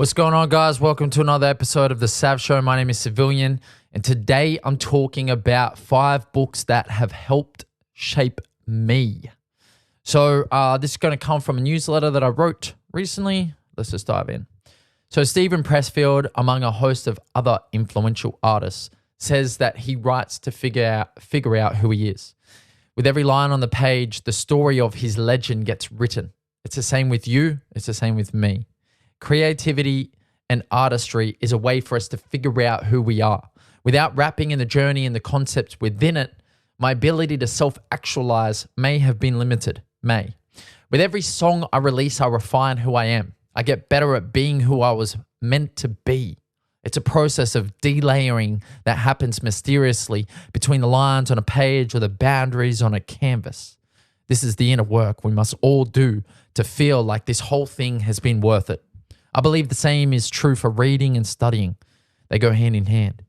What's going on, guys? Welcome to another episode of The Sav Show. My name is Savilian, and today I'm talking about 5 books that have helped shape me. So this is going to come from a newsletter that I wrote recently. Let's just dive in. So Stephen Pressfield, among a host of other influential artists, says that he writes to figure out who he is. With every line on the page, the story of his legend gets written. It's the same with you. It's the same with me. Creativity and artistry is a way for us to figure out who we are. Without wrapping in the journey and the concepts within it, my ability to self-actualize may have been limited. With every song I release, I refine who I am. I get better at being who I was meant to be. It's a process of delayering that happens mysteriously between the lines on a page or the boundaries on a canvas. This is the inner work we must all do to feel like this whole thing has been worth it. I believe the same is true for reading and studying. They go hand in hand.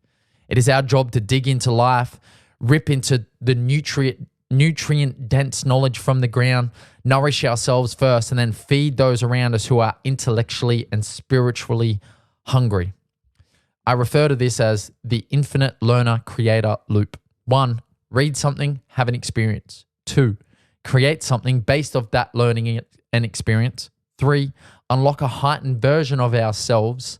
It is our job to dig into life, rip into the nutrient-dense knowledge from the ground, nourish ourselves first, and then feed those around us who are intellectually and spiritually hungry. I refer to this as the infinite learner-creator loop. 1, read something, have an experience. 2, create something based off that learning and experience. 3, unlock a heightened version of ourselves.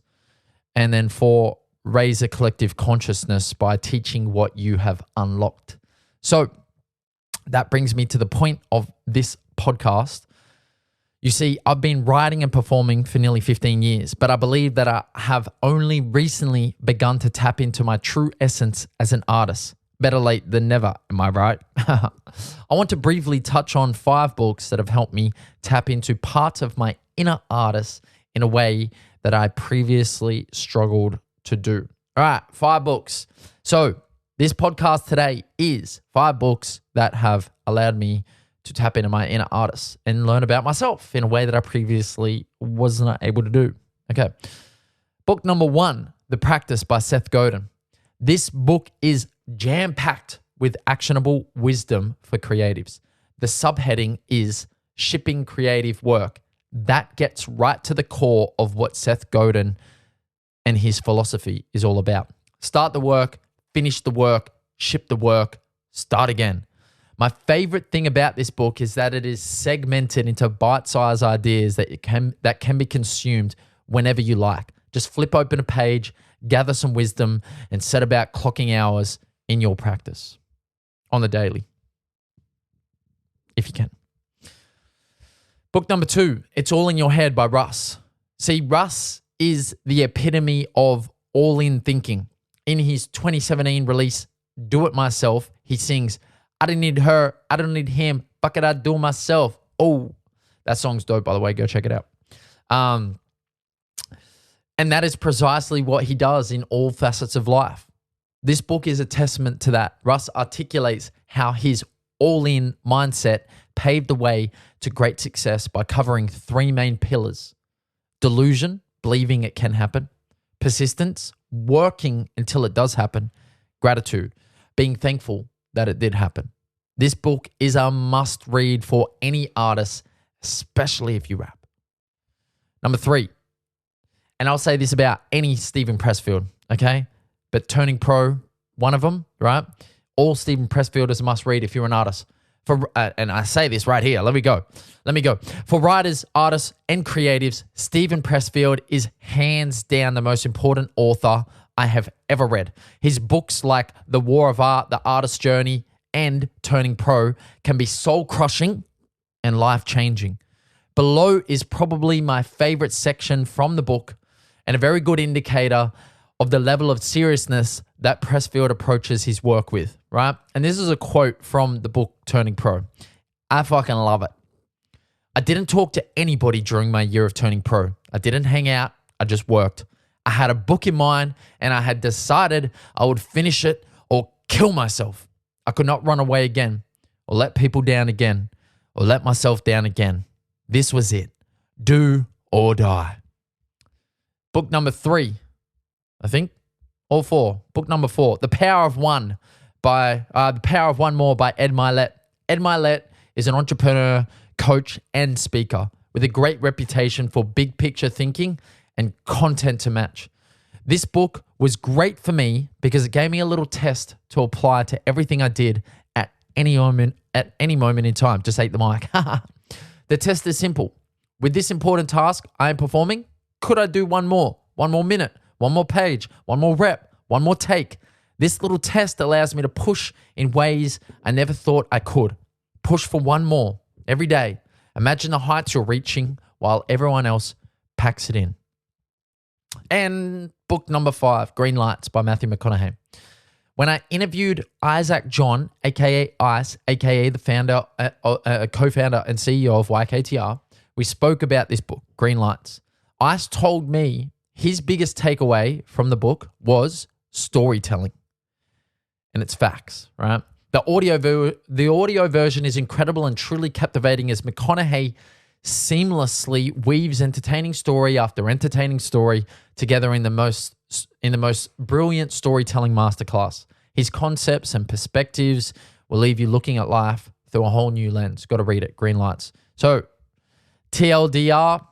And then 4, raise a collective consciousness by teaching what you have unlocked. So that brings me to the point of this podcast. You see, I've been writing and performing for nearly 15 years, but I believe that I have only recently begun to tap into my true essence as an artist. Better late than never, am I right? I want to briefly touch on 5 books that have helped me tap into parts of my inner artist in a way that I previously struggled to do. All right, 5 books. So this podcast today is 5 books that have allowed me to tap into my inner artist and learn about myself in a way that I previously was not able to do. Okay. Book number 1, The Practice by Seth Godin. This book is jam-packed with actionable wisdom for creatives. The subheading is Shipping Creative Work. That gets right to the core of what Seth Godin and his philosophy is all about. Start the work, finish the work, ship the work, start again. My favorite thing about this book is that it is segmented into bite-sized ideas that can be consumed whenever you like. Just flip open a page, gather some wisdom, and set about clocking hours in your practice on the daily, if you can. Book number 2, It's All in Your Head by Russ. See, Russ is the epitome of all-in thinking. In his 2017 release, Do It Myself, he sings, I don't need her, I don't need him, fuck it, I do it myself. Oh, that song's dope, by the way. Go check it out. And that is precisely what he does in all facets of life. This book is a testament to that. Russ articulates how his all-in mindset paved the way to great success by covering 3 main pillars: delusion, believing it can happen; persistence, working until it does happen; gratitude, being thankful that it did happen. This book is a must-read for any artist, especially if you rap. Number 3, and I'll say this about any Stephen Pressfield, okay? But Turning Pro, one of them, right? All Stephen Pressfield is a must-read if you're an artist. And I say this right here. Let me go. For writers, artists, and creatives, Stephen Pressfield is hands down the most important author I have ever read. His books like The War of Art, The Artist's Journey, and Turning Pro can be soul-crushing and life-changing. Below is probably my favorite section from the book and a very good indicator of the level of seriousness that Pressfield approaches his work with, right? And this is a quote from the book Turning Pro. I fucking love it. I didn't talk to anybody during my year of turning pro. I didn't hang out. I just worked. I had a book in mind and I had decided I would finish it or kill myself. I could not run away again or let people down again or let myself down again. This was it. Do or die. Book number 3, I think, all 4. Book number 4, The Power of One by Ed Mylett. Ed Mylett is an entrepreneur, coach, and speaker with a great reputation for big picture thinking and content to match. This book was great for me because it gave me a little test to apply to everything I did at any moment in time. Just ate the mic. The test is simple. With this important task I am performing, could I do one more minute, one more page, one more rep, one more take? This little test allows me to push in ways I never thought I could. Push for one more every day. Imagine the heights you're reaching while everyone else packs it in. And book number 5, Greenlights by Matthew McConaughey. When I interviewed Isaac John, aka Ice, aka the founder, co-founder and CEO of YKTR, we spoke about this book, Greenlights. Ice told me his biggest takeaway from the book was storytelling. And it's facts, right? The audio version is incredible and truly captivating as McConaughey seamlessly weaves entertaining story after entertaining story together in the most brilliant storytelling masterclass. His concepts and perspectives will leave you looking at life through a whole new lens. Got to read it, Greenlights. So, TLDR,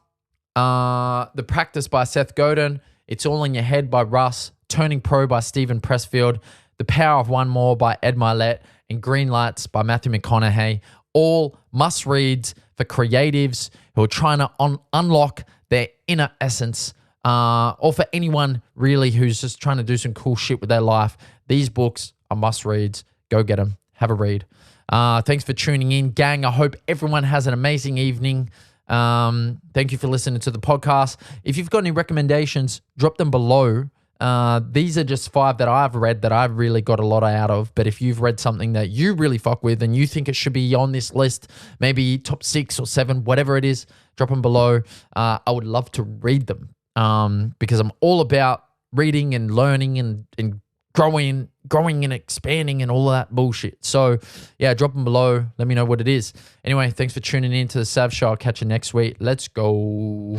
The Practice by Seth Godin, It's All in Your Head by Russ, Turning Pro by Stephen Pressfield, The Power of One More by Ed Mylett, and Greenlights by Matthew McConaughey. All must-reads for creatives who are trying to unlock their inner essence, or for anyone really who's just trying to do some cool shit with their life. These books are must-reads. Go get them. Have a read. Thanks for tuning in, gang. I hope everyone has an amazing evening. Thank you for listening to the podcast. If you've got any recommendations, drop them below. These are just 5 that I've read that I've really got a lot out of. But if you've read something that you really fuck with and you think it should be on this list, maybe top 6 or 7, whatever it is, drop them below. I would love to read them because I'm all about reading and learning and growing and expanding and all of that bullshit. So yeah, drop them below. Let me know what it is. Anyway, thanks for tuning in to the Sav Show. I'll catch you next week. Let's go.